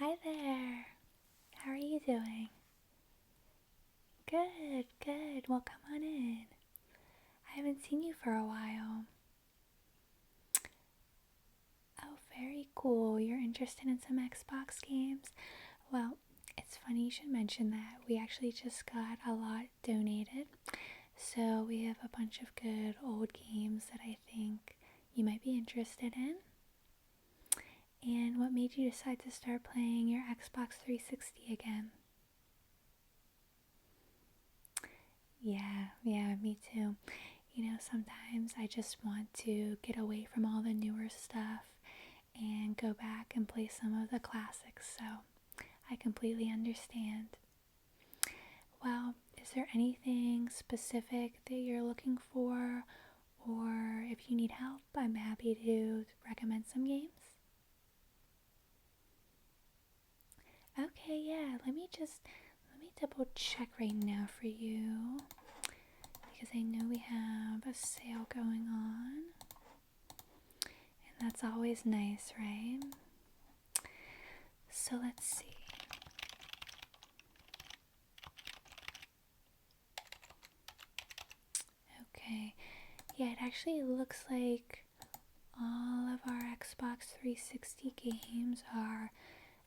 Hi there. How are you doing? Good, good. Well, come on in. I haven't seen you for a while. Oh, very cool. You're interested in some Xbox games? Well, it's funny you should mention that. We actually just got a lot donated. So we have a bunch of good old games that I think you might be interested in. And what made you decide to start playing your Xbox 360 again? Yeah, me too. Sometimes I just want to get away from all the newer stuff and go back and play some of the classics, so I completely understand. Well, is there anything specific that you're looking for, or if you need help, I'm happy to recommend some games? Okay, yeah, let me double check right now for you, because I know we have a sale going on, and that's always nice, right? So let's see. Okay, yeah, it actually looks like all of our Xbox 360 games are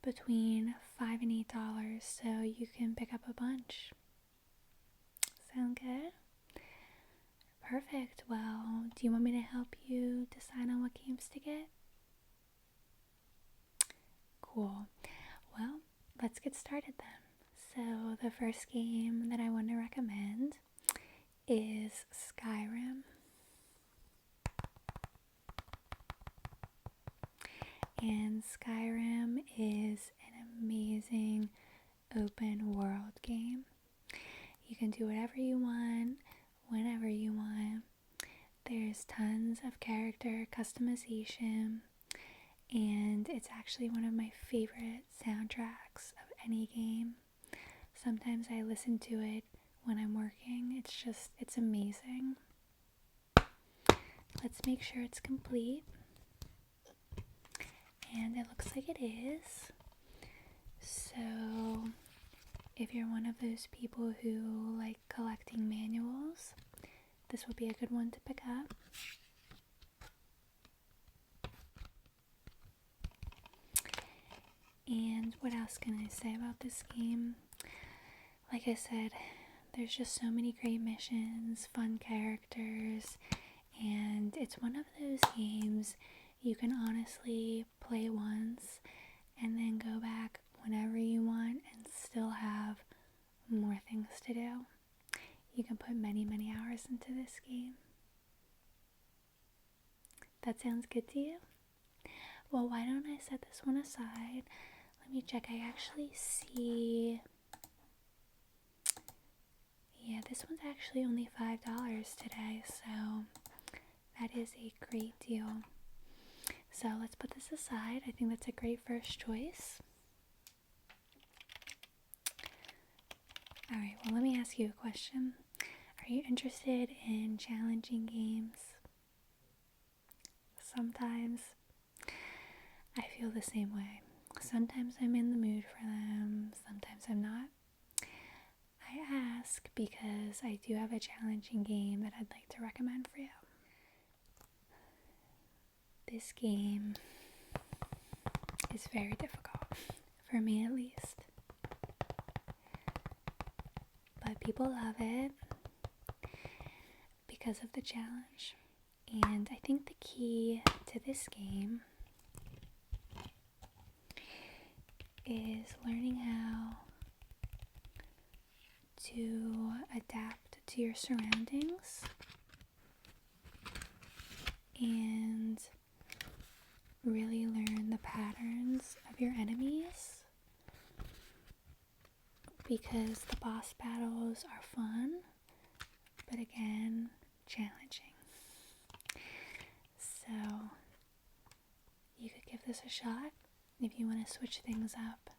between $5 and $8, so you can pick up a bunch. Sound good? Perfect. Well, do you want me to help you decide on what games to get? Cool. Well, let's get started then. So, the first game that I want to recommend is Skyrim. And Skyrim is an amazing open world game. You can do whatever you want, whenever you want. There's tons of character customization, and it's actually one of my favorite soundtracks of any game. Sometimes I listen to it when I'm working. It's amazing. Let's make sure it's complete. And it looks like it is. So, if you're one of those people who like collecting manuals, this would be a good one to pick up. And what else can I say about this game? Like I said, there's just so many great missions, fun characters, and it's one of those games you can honestly play once and then go back whenever you want and still have more things to do. You can put many, many hours into this game. That sounds good to you? Well, why don't I set this one aside? Let me check. I actually see... Yeah, this one's actually only $5 today, so that is a great deal. So let's put this aside. I think that's a great first choice. Alright, well, let me ask you a question. Are you interested in challenging games? Sometimes I feel the same way. Sometimes I'm in the mood for them, sometimes I'm not. I ask because I do have a challenging game that I'd like to recommend for you. This game is very difficult, for me at least. But people love it because of the challenge. And I think the key to this game is learning how to adapt to your surroundings and really learn the patterns of your enemies, because the boss battles are fun, but again, challenging. So you could give this a shot if you want to switch things up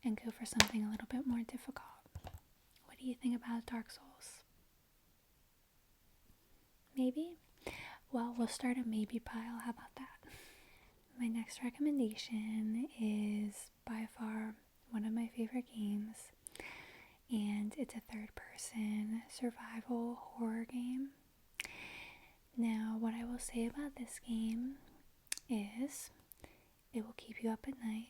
and go for something a little bit more difficult. What do you think about Dark Souls? Maybe? Well, we'll start a maybe pile. How about that? my next recommendation is by far one of my favorite games, and it's a third-person survival horror game. Now, what I will say about this game is it will keep you up at night.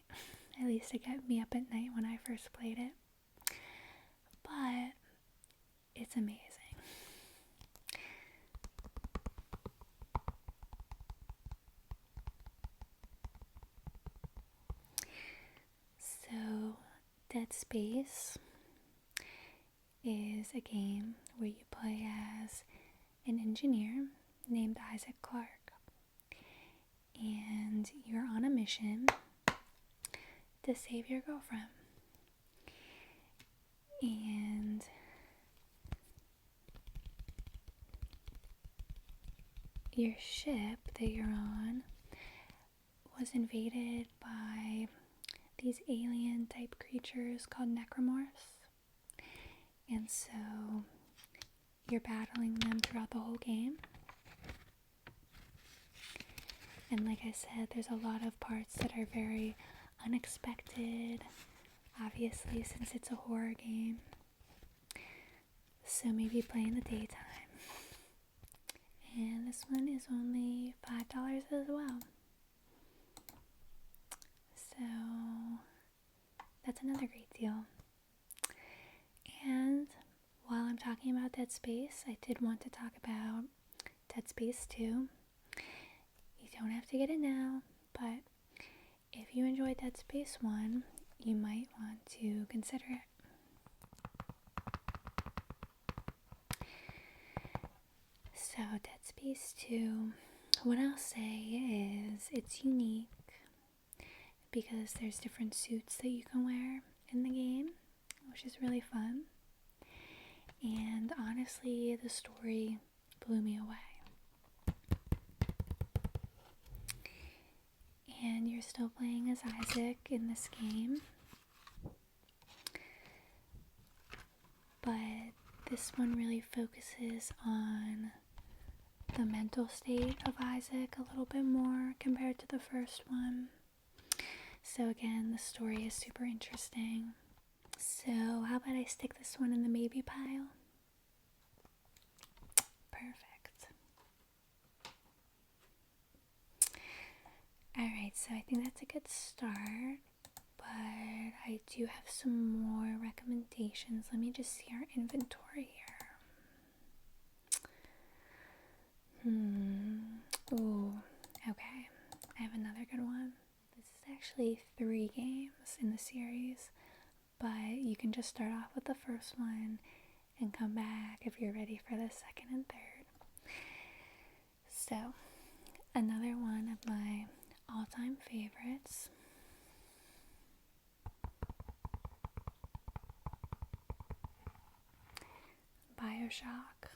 At least it kept me up at night when I first played it. But it's amazing. So, Dead Space is a game where you play as an engineer named Isaac Clarke, and you're on a mission to save your girlfriend. And your ship that you're on was invaded by these alien type creatures called necromorphs, and so you're battling them throughout the whole game. And like I said, there's a lot of parts that are very unexpected, obviously, since it's a horror game. So maybe play in the daytime. And this one is only $5 as well. So that's another great deal. And while I'm talking about Dead Space, I did want to talk about Dead Space 2. You don't have to get it now, but if you enjoyed Dead Space 1, you might want to consider it. So Dead Space 2, what I'll say is it's unique because there's different suits that you can wear in the game, which is really fun. And honestly, the story blew me away. And you're still playing as Isaac in this game, but this one really focuses on the mental state of Isaac a little bit more compared to the first one. So again, the story is super interesting. So how about I stick this one in the maybe pile? Perfect. Alright, so I think that's a good start, but I do have some more recommendations. Let me just see our inventory here. Ooh, okay. I have another good one. This is actually 3 games in the series, but you can just start off with the first one and come back if you're ready for the second and third. So, another one of my all-time favorites. Bioshock.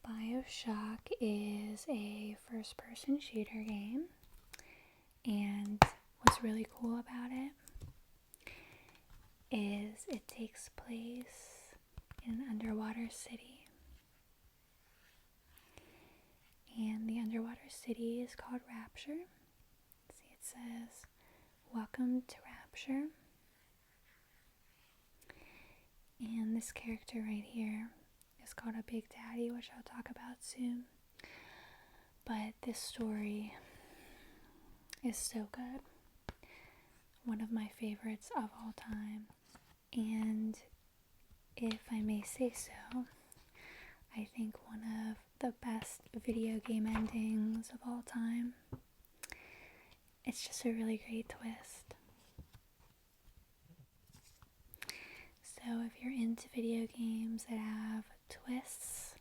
Bioshock is a first-person shooter game, and what's really cool about it is it takes place in an underwater city, and the underwater city is called Rapture. See, it says, "Welcome to Rapture," and this character right here is called a Big Daddy, which I'll talk about soon. But this story is so good. One of my favorites of all time. And if I may say so, I think one of the best video game endings of all time. It's just a really great twist. So if you're into video games that have twists,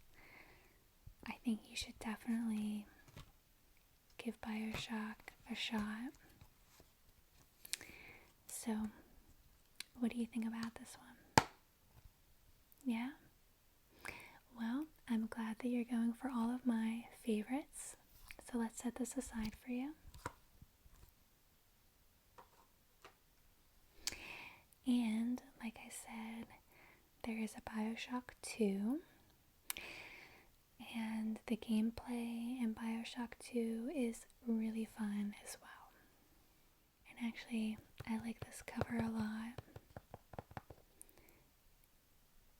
I think you should definitely give Bioshock a shot. So, what do you think about this one? Yeah? Well, I'm glad that you're going for all of my favorites. So let's set this aside for you. And, like I said, there is a Bioshock 2. And the gameplay in Bioshock 2 is really fun as well. And actually, I like this cover a lot.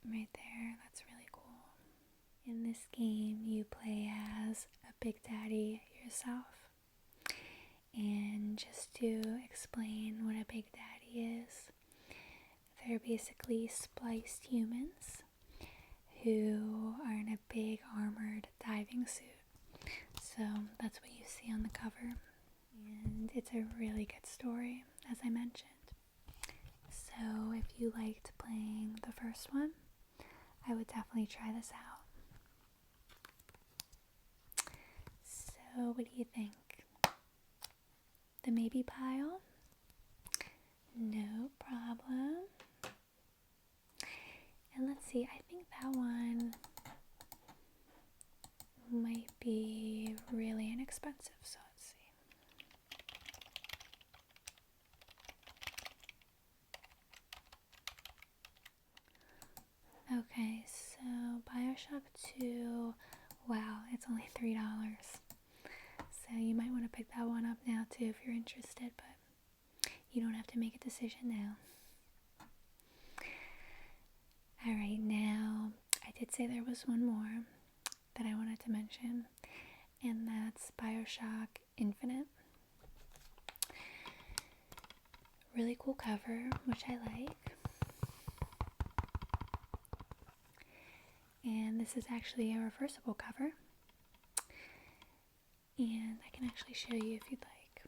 Right there, that's really cool. In this game, you play as a Big Daddy yourself. And just to explain what a Big Daddy is, they're basically spliced humans who are in a big armored diving suit. So that's what you see on the cover. And it's a really good story, as I mentioned. So if you liked playing the first one, I would definitely try this out. So what do you think? The maybe pile? No problem. And let's see, I think that one might be really inexpensive, so let's see. Okay, so Bioshock 2, wow, it's only $3. So you might want to pick that one up now too if you're interested, but you don't have to make a decision now. Alright, now I did say there was one more that I wanted to mention, and that's Bioshock Infinite. Really cool cover, which I like. And this is actually a reversible cover. And I can actually show you if you'd like.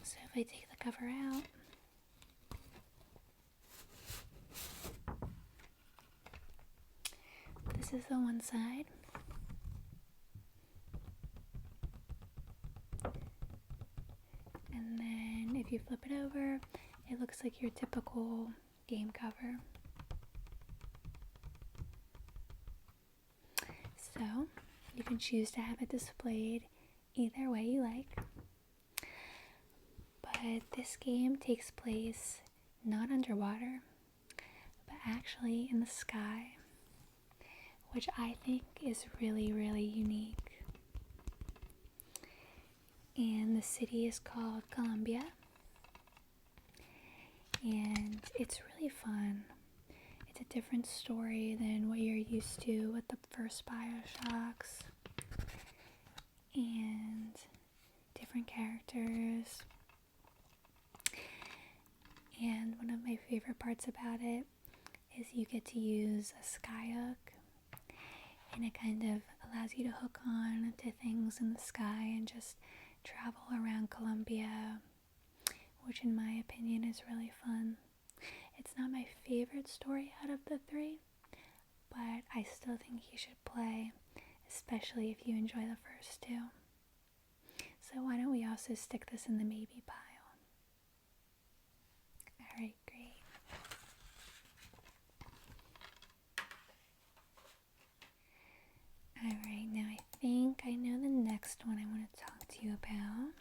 So if I take the cover out, this is the one side. And then if you flip it over, it looks like your typical game cover. So you can choose to have it displayed either way you like. But this game takes place not underwater, but actually in the sky, which I think is really, really unique. And the city is called Columbia. And it's really fun. It's a different story than what you're used to with the first Bioshocks. And different characters. And one of my favorite parts about it is you get to use a skyhook. And it kind of allows you to hook on to things in the sky and just travel around Columbia, which in my opinion is really fun. It's not my favorite story out of the three, but I still think you should play, especially if you enjoy the first two. So why don't we also stick this in the maybe pile? Alright, great. Alright, now I think I know the next one I want to talk to you about.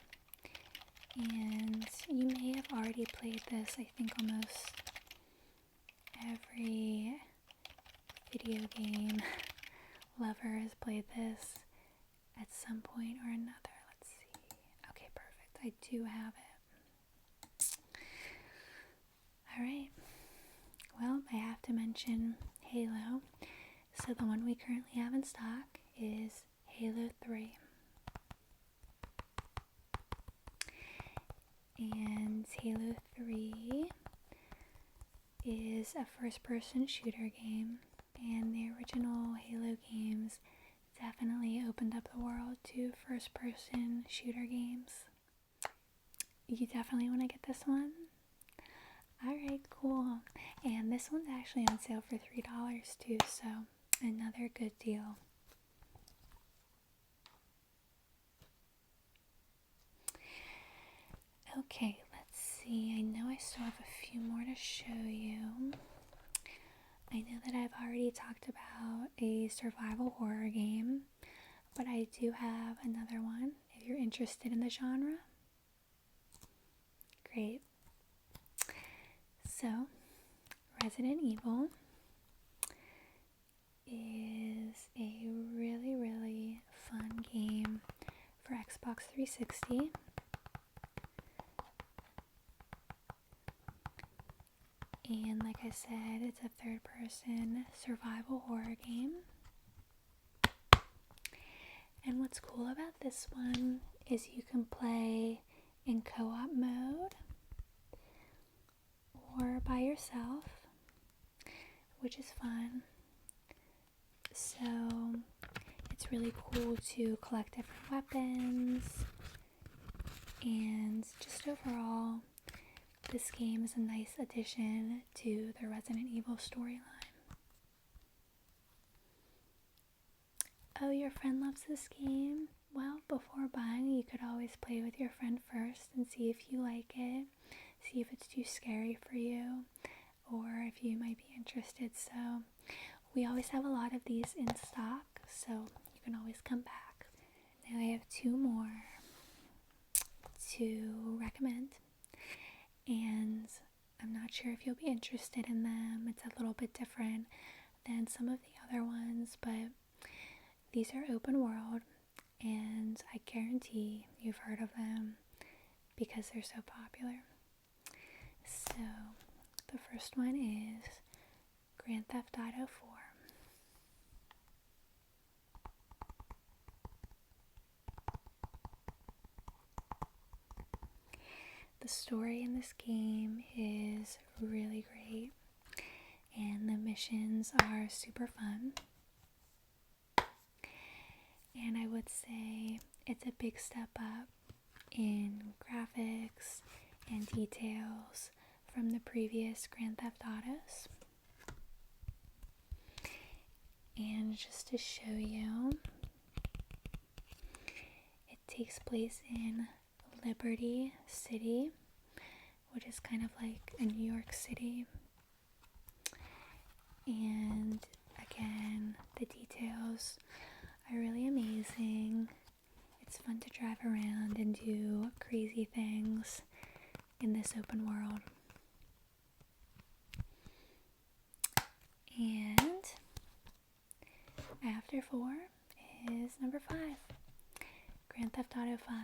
And you may have already played this. I think almost every video game lover has played this at some point or another. Let's see. Okay, perfect. I do have it. Alright. Well, I have to mention Halo. So the one we currently have in stock is Halo 3. And Halo 3 is a first-person shooter game, and the original Halo games definitely opened up the world to first-person shooter games. You definitely want to get this one? Alright, cool. And this one's actually on sale for $3 too, so another good deal. Okay, let's see. I know I still have a few more to show you. I know that I've already talked about a survival horror game, but I do have another one if you're interested in the genre. Great. So, Resident Evil is a really, really fun game for Xbox 360. And like I said, it's a third-person survival horror game. And what's cool about this one is you can play in co-op mode or by yourself, which is fun. So it's really cool to collect different weapons, and just overall, this game is a nice addition to the Resident Evil storyline. Oh, your friend loves this game? Well, before buying, you could always play with your friend first and see if you like it, see if it's too scary for you, or if you might be interested. So we always have a lot of these in stock, so you can always come back. Now I have two more to recommend, and I'm not sure if you'll be interested in them. It's a little bit different than some of the other ones, but these are open world, and I guarantee you've heard of them because they're so popular. So the first one is Grand Theft Auto 4. The story in this game is really great, and the missions are super fun. And I would say it's a big step up in graphics and details from the previous Grand Theft Autos. And just to show you, it takes place in Liberty City, which is kind of like a New York City. And again, the details are really amazing. It's fun to drive around and do crazy things in this open world. And after 4 is number 5, Grand Theft Auto 5.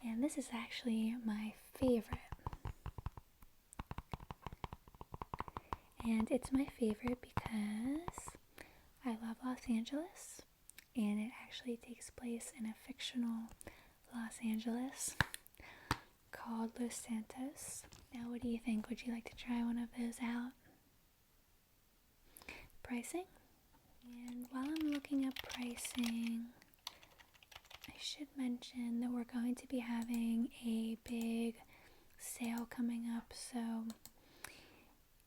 And this is actually my favorite. And it's my favorite because I love Los Angeles, and it actually takes place in a fictional Los Angeles called Los Santos. Now, what do you think? Would you like to try one of those out? Pricing? And while I'm looking up pricing, I should mention that we're going to be having a big sale coming up, so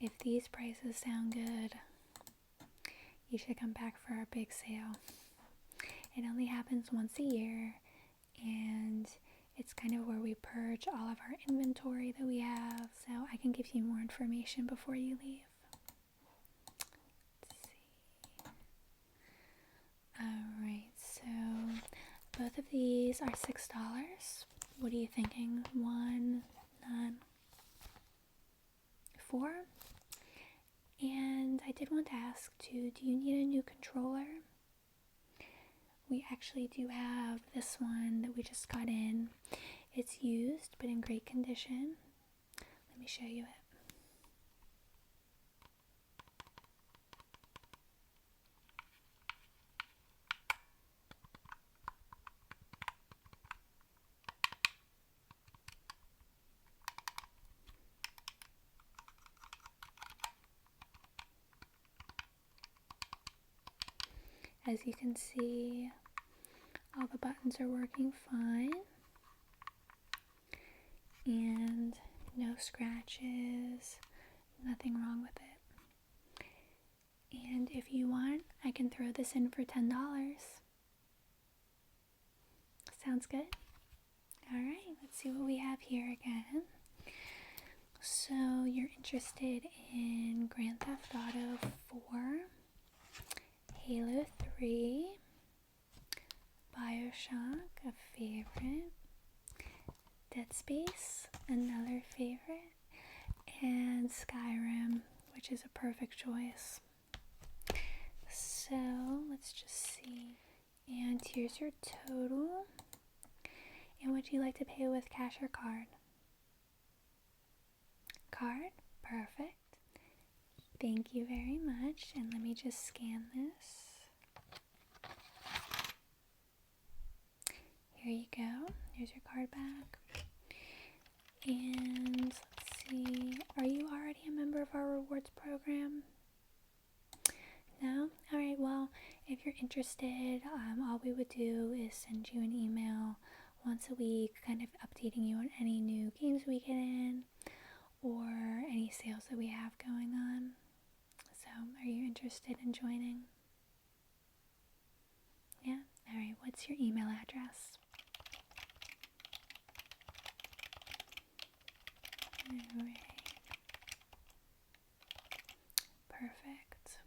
if these prices sound good, you should come back for our big sale. It only happens once a year, and it's kind of where we purge all of our inventory that we have, so I can give you more information before you leave. Let's see. Alright, so both of these are $6. What are you thinking? 1, none, 4? And I did want to ask too, do you need a new controller? We actually do have this one that we just got in. It's used but in great condition. Let me show you it. As you can see, all the buttons are working fine, and no scratches, nothing wrong with it. And if you want, I can throw this in for $10. Sounds good? Alright, let's see what we have here again. So you're interested in Grand Theft Auto 4, Halo 3, Bioshock, a favorite, Dead Space, another favorite, and Skyrim, which is a perfect choice. So let's just see. And here's your total. And would you like to pay with cash or card? Card? Perfect. Thank you very much. And let me just scan this. Here you go. Here's your card back. And let's see. Are you already a member of our rewards program? No? Alright, well, if you're interested, all we would do is send you an email once a week, kind of updating you on any new games we get in or any sales that we have going on. So, are you interested in joining? Yeah? Alright, what's your email address? Alright. Perfect.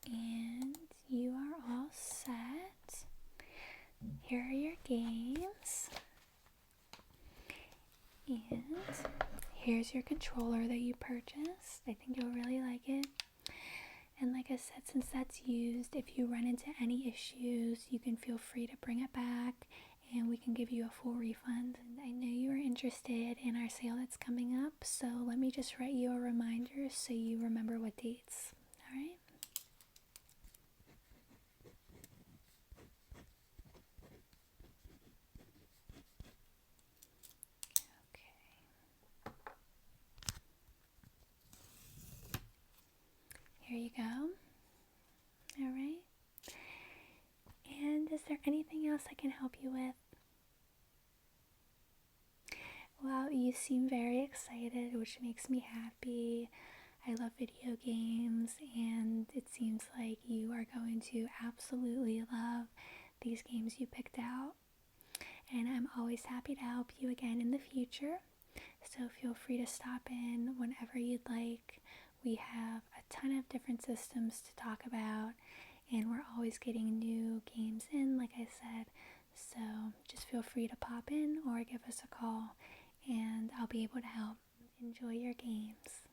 And you are all set. Here are your games. And here's your controller that you purchased. I think you'll really like it. And like I said, since that's used, if you run into any issues, you can feel free to bring it back and we can give you a full refund. And I know you are interested in our sale that's coming up, so let me just write you a reminder so you remember what dates. Alright? Here you go. Alright. And is there anything else I can help you with? Well, you seem very excited, which makes me happy. I love video games, and it seems like you are going to absolutely love these games you picked out. And I'm always happy to help you again in the future. So feel free to stop in whenever you'd like. We have a ton of different systems to talk about, and we're always getting new games in, like I said. So just feel free to pop in or give us a call, and I'll be able to help. Enjoy your games.